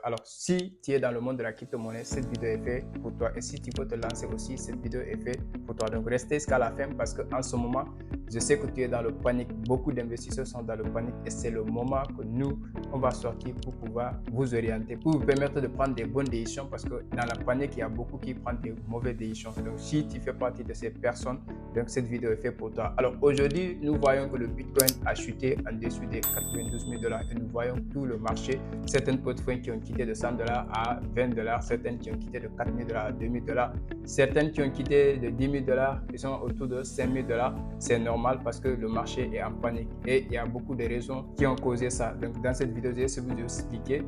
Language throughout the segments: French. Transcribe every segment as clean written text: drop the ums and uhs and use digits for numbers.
Alors, si tu es dans le monde de la crypto-monnaie, cette vidéo est faite pour toi. Et si tu veux te lancer aussi, cette vidéo est faite pour toi. Donc, restez jusqu'à la fin parce qu'en ce moment, je sais que tu es dans le panique. Beaucoup d'investisseurs sont dans le panique et c'est le moment que nous, on va sortir pour pouvoir vous orienter, pour vous permettre de prendre des bonnes décisions parce que dans la panique, il y a beaucoup qui prennent des mauvaises décisions. Donc, si tu fais partie de ces personnes, donc cette vidéo est faite pour toi. Alors, aujourd'hui, nous voyons que le Bitcoin a chuté en dessous des 92 000 $ et nous voyons tout le marché. Certaines portefeuilles qui ont quitté de 100 $ à 20 $, certaines qui ont quitté de 4 000 $ à 2 000 $, certaines qui ont quitté de 10 000 $, qui sont autour de 5 000 $. C'est normal parce que le marché est en panique et il y a beaucoup de raisons qui ont causé ça. Donc, dans cette vidéo, je vais vous expliquer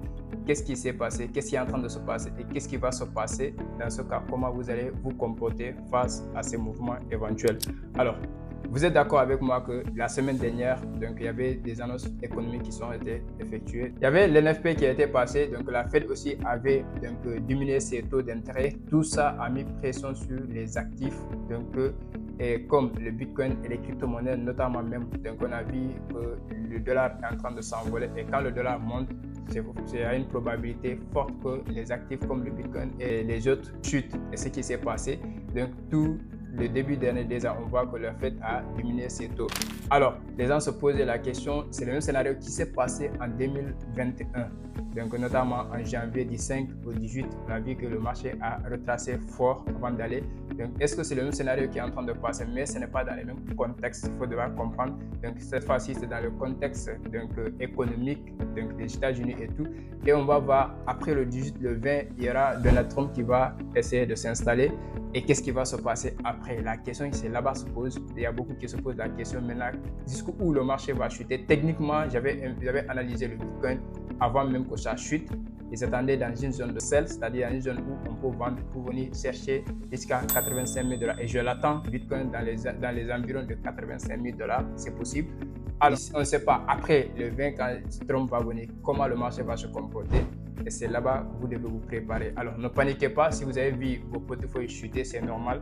qu'est-ce qui s'est passé, qu'est-ce qui est en train de se passer et qu'est-ce qui va se passer dans ce cas, comment vous allez vous comporter face à ces mouvements éventuels. Alors, vous êtes d'accord avec moi que la semaine dernière, donc, il y avait des annonces économiques qui sont été effectuées. Il y avait l'NFP qui a été passé, donc la Fed aussi avait diminué ses taux d'intérêt. Tout ça a mis pression sur les actifs, et comme le Bitcoin et les crypto-monnaies notamment même. Donc on a vu que le dollar est en train de s'envoler et quand le dollar monte, il y a une probabilité forte que les actifs comme le Bitcoin et les autres chutent. Et ce qui s'est passé, donc tout le début d'année déjà, on voit que la Fed a diminué ses taux. Alors, les gens se posaient la question, c'est le même scénario qui s'est passé en 2021. Donc, notamment en janvier du 5 au 18, on a vu que le marché a retracé fort avant d'aller. Donc, est-ce que c'est le même scénario qui est en train de passer? Mais ce n'est pas dans le même contexte, il faut devoir comprendre. Donc, cette fois-ci, c'est dans le contexte économique des États-Unis et tout. Et on va voir, après le 18, le 20, il y aura Donald Trump qui va essayer de s'installer. Et qu'est-ce qui va se passer après? La question, c'est là-bas se pose. Il y a beaucoup qui se posent la question maintenant, jusqu'où le marché va chuter. Techniquement, j'avais analysé le Bitcoin avant même que ça chute. Ils s'attendaient dans une zone de sell, c'est-à-dire dans une zone où on peut vendre pour venir chercher jusqu'à 85 000 $. Et je l'attends, Bitcoin dans les environs de 85 000 $, c'est possible. Alors, on ne sait pas, après le 20, quand Trump va venir, comment le marché va se comporter. Et c'est là-bas que vous devez vous préparer. Alors, ne paniquez pas. Si vous avez vu vos portefeuilles chuter, c'est normal.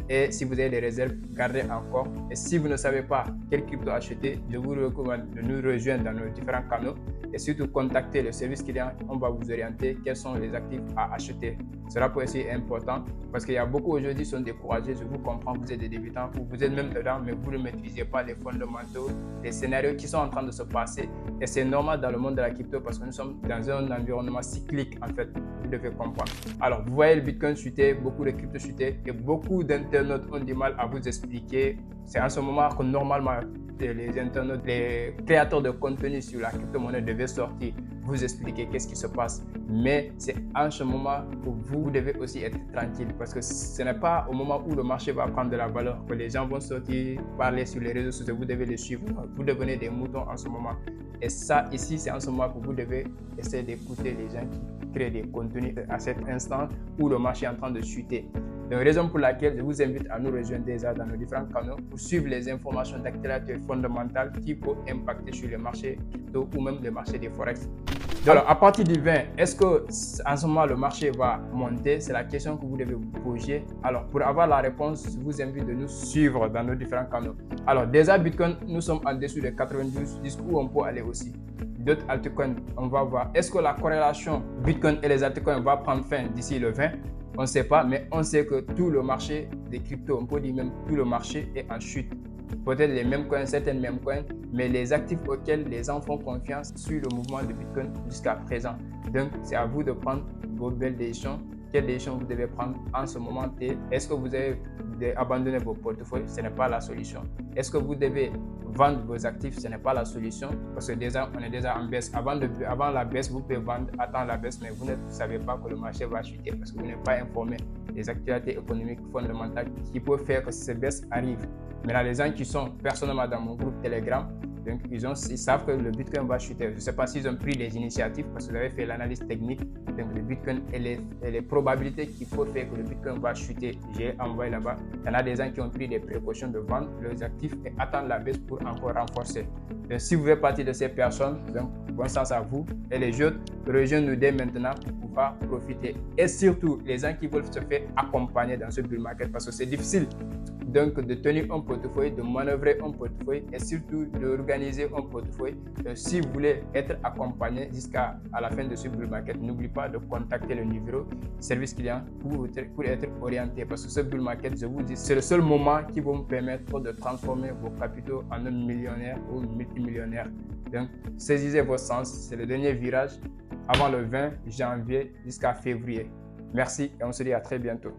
Et si vous avez des réserves, gardez encore. Et si vous ne savez pas quel crypto acheter, je vous recommande de nous rejoindre dans nos différents canaux. Et surtout, contactez le service client. On va vous orienter quels sont les actifs à acheter. Cela peut être important parce qu'il y a beaucoup aujourd'hui qui sont découragés. Je vous comprends, vous êtes des débutants ou vous êtes même dedans, mais vous ne maîtrisez pas les fondamentaux, les scénarios qui sont en train de se passer. Et c'est normal dans le monde de la crypto parce que nous sommes dans un environnement cyclique en fait. Vous devez comprendre. Alors, vous voyez le Bitcoin chuter, beaucoup de crypto chuter et beaucoup d'internautes ont du mal à vous expliquer. C'est en ce moment que normalement les internautes, les créateurs de contenu sur la crypto-monnaie devaient sortir, vous expliquer qu'est-ce qui se passe. Mais c'est en ce moment que vous devez aussi être tranquille parce que ce n'est pas au moment où le marché va prendre de la valeur que les gens vont sortir, parler sur les réseaux sociaux, vous devez les suivre. Vous devenez des moutons en ce moment. Et ça, ici, c'est en ce moment que vous devez essayer d'écouter les gens qui créent des contenus à cet instant où le marché est en train de chuter. Donc, raison pour laquelle je vous invite à nous rejoindre déjà dans nos différents canaux pour suivre les informations d'actualité fondamentales qui peuvent impacter sur le marché crypto ou même le marché des forex. Alors, à partir du 20, est-ce que en ce moment le marché va monter? C'est la question que vous devez vous poser. Alors, pour avoir la réponse, je vous invite de nous suivre dans nos différents canaux. Alors, déjà, Bitcoin, nous sommes en dessous de 92, jusqu'où on peut aller aussi. D'autres altcoins, on va voir. Est-ce que la corrélation Bitcoin et les altcoins va prendre fin d'ici le 20? On ne sait pas, mais on sait que tout le marché des cryptos, on peut dire même tout le marché est en chute. Peut-être les mêmes coins, certaines mêmes coins, mais les actifs auxquels les gens font confiance sur le mouvement de Bitcoin jusqu'à présent. Donc, c'est à vous de prendre vos belles décisions. Quelles décisions vous devez prendre en ce moment? Est-ce que vous avez abandonné vos portefeuilles? Ce n'est pas la solution. Est-ce que vous devez vendre vos actifs? Ce n'est pas la solution parce que déjà, on est déjà en baisse. Avant la baisse, vous pouvez vendre, attendre la baisse, mais vous ne savez pas que le marché va chuter parce que vous n'êtes pas informé des actualités économiques fondamentales qui peuvent faire que ces baisses arrivent. Maintenant, les gens qui sont personnellement dans mon groupe Telegram, donc ils savent que le Bitcoin va chuter. Je ne sais pas s'ils ont pris des initiatives parce que vous avez fait l'analyse technique. Donc le Bitcoin et les probabilités qui peuvent faire que le Bitcoin va chuter, j'ai envoyé là-bas. Il y en a des gens qui ont pris des précautions de vendre leurs actifs et attendre la baisse pour encore renforcer. Donc, si vous faites partie de ces personnes, donc bon sens à vous. Et les autres, rejoignez-nous dès maintenant pour pouvoir profiter. Et surtout, les gens qui veulent se faire accompagner dans ce bull market parce que c'est difficile donc de tenir un portefeuille, de manœuvrer un portefeuille et surtout d'organiser un portefeuille. Si vous voulez être accompagné jusqu'à la fin de ce bull market, n'oubliez pas de contacter le numéro service client pour être orienté, parce que ce bull market, je vous dis, c'est le seul moment qui va vous permettre de transformer vos capitaux en un millionnaire ou multimillionnaire. Donc, saisissez vos sens, c'est le dernier virage avant le 20 janvier jusqu'à février. Merci et on se dit à très bientôt.